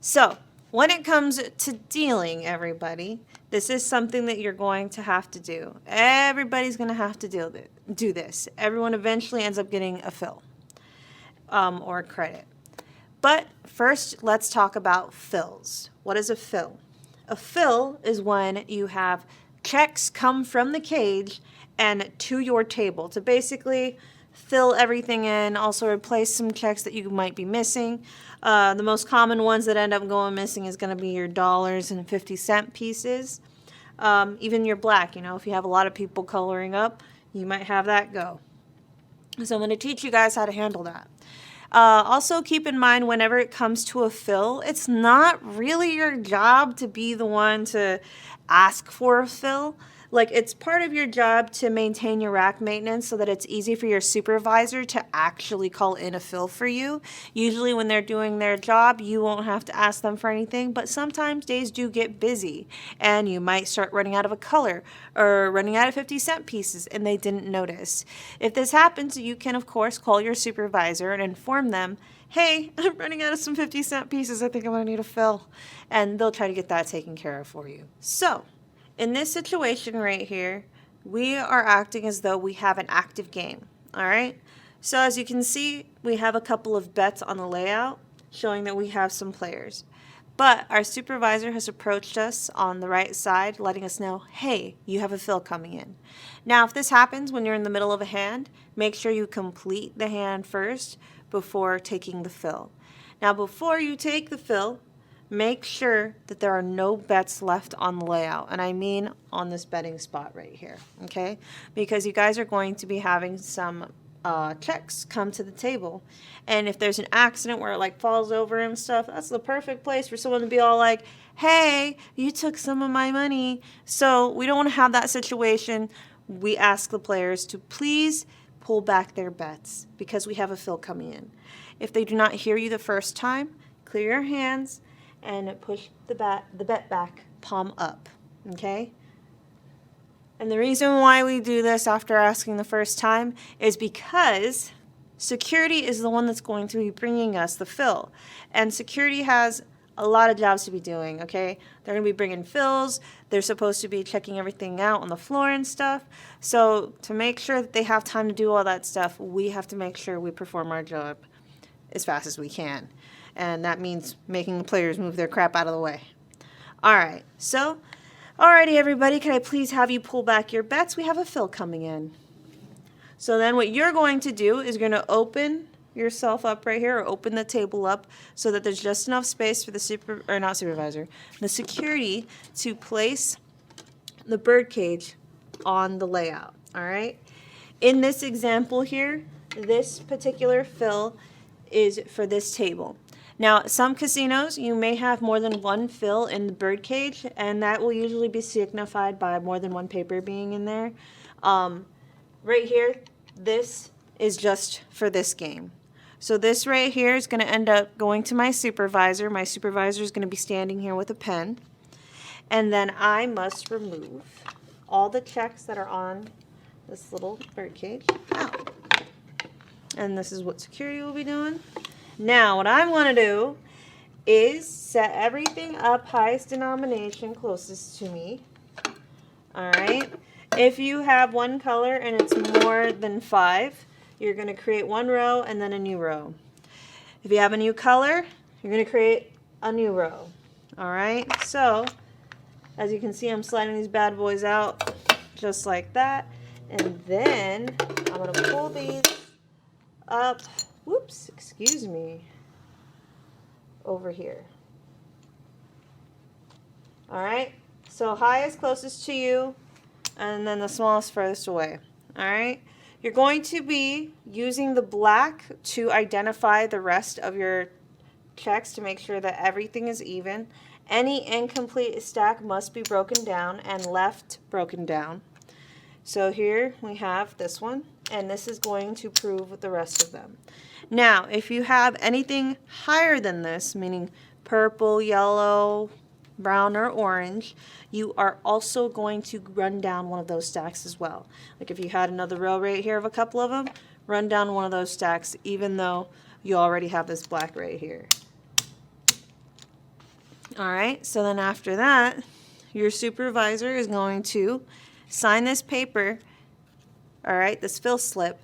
So when it comes to dealing, everybody, this is something that you're going to have to do. Everybody's going to have to do this. Everyone eventually ends up getting a fill or a credit. But first, let's talk about fills. What is a fill? A fill is when you have checks come from the cage and to your table to basically fill everything in, also replace some checks that you might be missing. The most common ones that end up going missing is going to be your dollars and 50-cent pieces. Even your black, if you have a lot of people coloring up, you might have that go. So I'm going to teach you guys how to handle that. Also keep in mind whenever it comes to a fill, it's not really your job to be the one to ask for a fill. Like, it's part of your job to maintain your rack maintenance so that it's easy for your supervisor to actually call in a fill for you. Usually when they're doing their job, you won't have to ask them for anything, but sometimes days do get busy and you might start running out of a color or running out of 50-cent pieces and they didn't notice. If this happens, you can of course call your supervisor and inform them, hey, I'm running out of some 50-cent pieces. I think I'm going to need a fill. And they'll try to get that taken care of for you. So in this situation right here, we are acting as though we have an active game, all right? So as you can see, we have a couple of bets on the layout showing that we have some players. But our supervisor has approached us on the right side, letting us know, hey, you have a fill coming in. Now, if this happens when you're in the middle of a hand, make sure you complete the hand first before taking the fill. Now, before you take the fill, make sure that there are no bets left on the layout, and I mean on this betting spot right here, okay? Because you guys are going to be having some checks come to the table, and if there's an accident where it like falls over and stuff, that's the perfect place for someone to be all like, hey, you took some of my money. So we don't want to have that situation. We ask the players to please pull back their bets because we have a fill coming in. If they do not hear you the first time, clear your hands and push the bet back, palm up, okay? And the reason why we do this after asking the first time is because security is the one that's going to be bringing us the fill. And security has a lot of jobs to be doing, okay? They're going to be bringing fills. They're supposed to be checking everything out on the floor and stuff. So to make sure that they have time to do all that stuff, we have to make sure we perform our job as fast as we can. And that means making the players move their crap out of the way. All right, so, alrighty everybody, can I please have you pull back your bets? We have a fill coming in. So then what you're going to do is you're going to open yourself up right here, or open the table up so that there's just enough space for the the security to place the birdcage on the layout, all right? In this example here, this particular fill is for this table. Now, at some casinos, you may have more than one fill in the birdcage, and that will usually be signified by more than one paper being in there. Right here, this is just for this game. So this right here is going to end up going to my supervisor. My supervisor is going to be standing here with a pen. And then I must remove all the checks that are on this little birdcage out. And this is what security will be doing. Now, what I want to do is set everything up highest denomination closest to me. All right. If you have one color and it's more than 5, you're going to create one row and then a new row. If you have a new color, you're going to create a new row. All right. So, as you can see, I'm sliding these bad boys out just like that. And then I'm going to pull these up. Whoops, excuse me, over here. All right, so highest closest to you, and then the smallest furthest away. All right, you're going to be using the black to identify the rest of your checks to make sure that everything is even. Any incomplete stack must be broken down and left broken down. So here we have this one, and this is going to prove the rest of them. Now, if you have anything higher than this, meaning purple, yellow, brown, or orange, you are also going to run down one of those stacks as well. Like if you had another row right here of a couple of them, run down one of those stacks even though you already have this black right here. All right, so then after that, your supervisor is going to sign this paper, all right, this fill slip.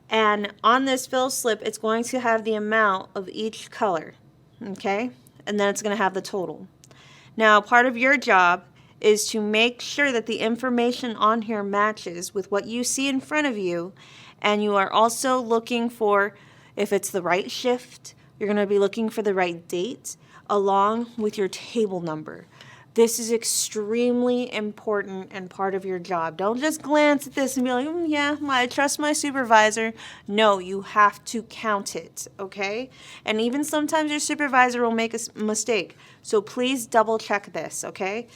And on this fill slip, it's going to have the amount of each color, okay? And then it's going to have the total. Now, part of your job is to make sure that the information on here matches with what you see in front of you. And you are also looking for, if it's the right shift, you're going to be looking for the right date along with your table number. This is extremely important and part of your job. Don't just glance at this and be like, yeah, I trust my supervisor. No, you have to count it, okay? And even sometimes your supervisor will make a mistake. So please double check this, okay?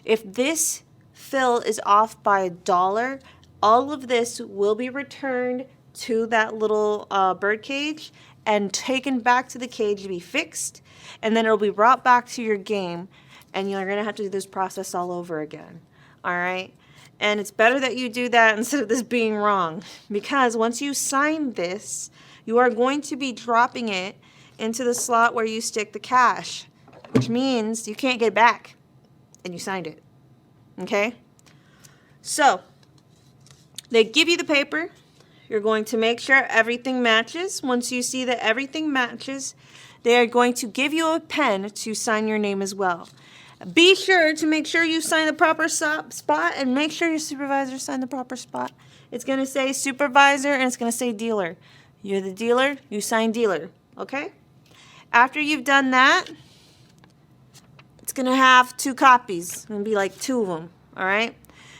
If this fill is off by $1, all of this will be returned to that little bird cage and taken back to the cage to be fixed. And then it'll be brought back to your game. And you're going to have to do this process all over again, all right? And it's better that you do that instead of this being wrong, because once you sign this, you are going to be dropping it into the slot where you stick the cash, which means you can't get it back, and you signed it, okay? So they give you the paper. You're going to make sure everything matches. Once you see that everything matches, they are going to give you a pen to sign your name as well. Be sure to make sure you sign the proper spot, and make sure your supervisor signed the proper spot. It's going to say supervisor and it's going to say dealer. You're the dealer, you sign dealer, okay? After you've done that, it's going to have 2 copies. It's going to be like 2 of them, all right?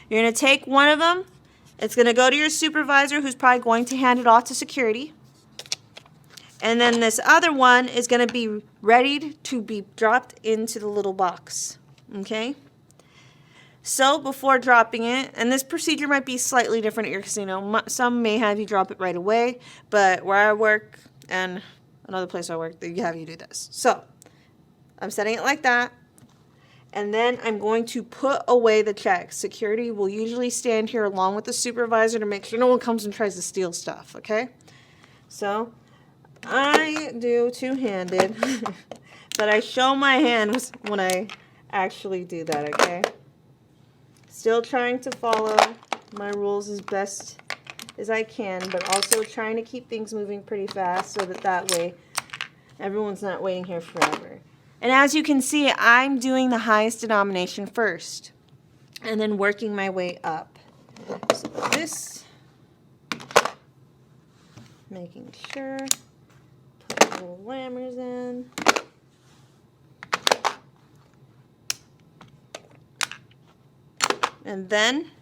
You're going to take one of them. It's going to go to your supervisor, who's probably going to hand it off to security. And then this other one is going to be ready to be dropped into the little box, okay? So before dropping it, and this procedure might be slightly different at your casino. Some may have you drop it right away, but where I work and another place I work, they have you do this. So I'm setting it like that. And then I'm going to put away the checks. Security will usually stand here along with the supervisor to make sure no one comes and tries to steal stuff, okay? So I do two-handed, but I show my hands when I actually do that, okay? Still trying to follow my rules as best as I can, but also trying to keep things moving pretty fast so that way everyone's not waiting here forever. And as you can see, I'm doing the highest denomination first and then working my way up. So this, making sure, put little lammers in. And then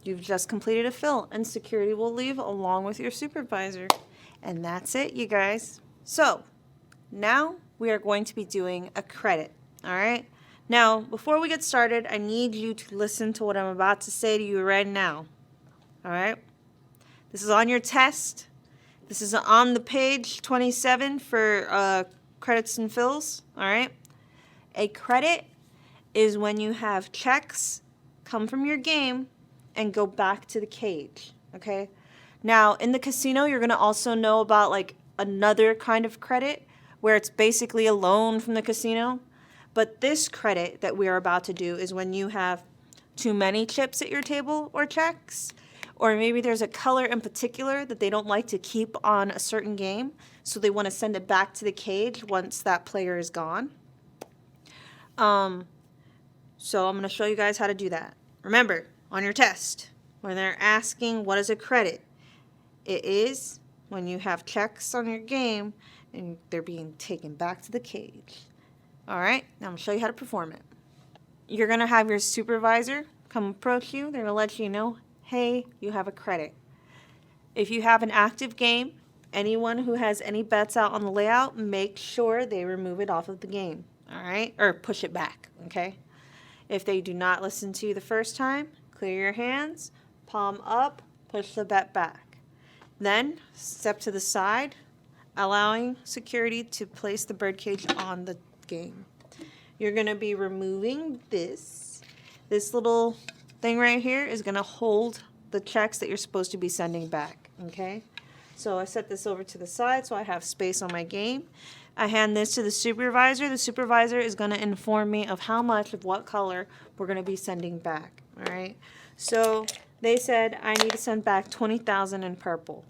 you've just completed a fill, and security will leave along with your supervisor. And that's it, you guys. So now we are going to be doing a credit, all right? Now, before we get started, I need you to listen to what I'm about to say to you right now, all right? This is on your test. This is on the page 27 for credits and fills, all right? A credit is when you have checks come from your game and go back to the cage, okay? Now, in the casino, you're going to also know about like another kind of credit where it's basically a loan from the casino. But this credit that we're about to do is when you have too many chips at your table or checks, or maybe there's a color in particular that they don't like to keep on a certain game, so they want to send it back to the cage once that player is gone. So I'm going to show you guys how to do that. Remember, on your test, when they're asking what is a credit, it is when you have checks on your game and they're being taken back to the cage. All right, now I'm going to show you how to perform it. You're going to have your supervisor come approach you. They're going to let you know, hey, you have a credit. If you have an active game, anyone who has any bets out on the layout, make sure they remove it off of the game, all right? Or push it back, okay? If they do not listen to you the first time, clear your hands, palm up, push the bet back. Then step to the side, allowing security to place the birdcage on the game. You're going to be removing this. This little thing right here is going to hold the checks that you're supposed to be sending back, okay? So I set this over to the side so I have space on my game. I hand this to the supervisor. The supervisor is going to inform me of how much of what color we're going to be sending back. All right. So they said I need to send back 20,000 in purple.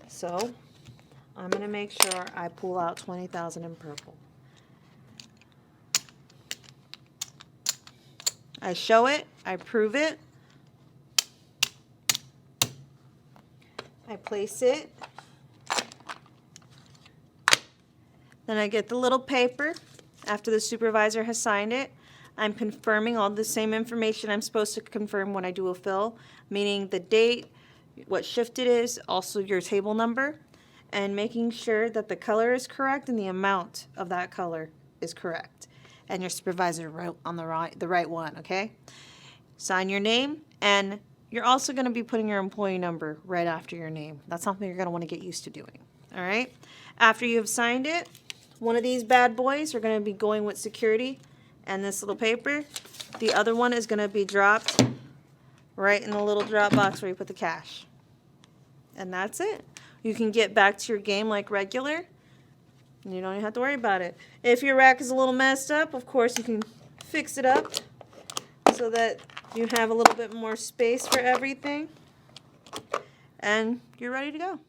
So I'm going to make sure I pull out 20,000 in purple. I show it, I prove it, I place it, then I get the little paper after the supervisor has signed it. I'm confirming all the same information I'm supposed to confirm when I do a fill, meaning the date, what shift it is, also your table number, and making sure that the color is correct and the amount of that color is correct. And your supervisor wrote on the right one, okay? Sign your name, and you're also going to be putting your employee number right after your name. That's something you're going to want to get used to doing, all right? After you have signed it, one of these bad boys are going to be going with security and this little paper. The other one is going to be dropped right in the little drop box where you put the cash. And that's it. You can get back to your game like regular. You don't even have to worry about it. If your rack is a little messed up, of course you can fix it up so that you have a little bit more space for everything. And you're ready to go.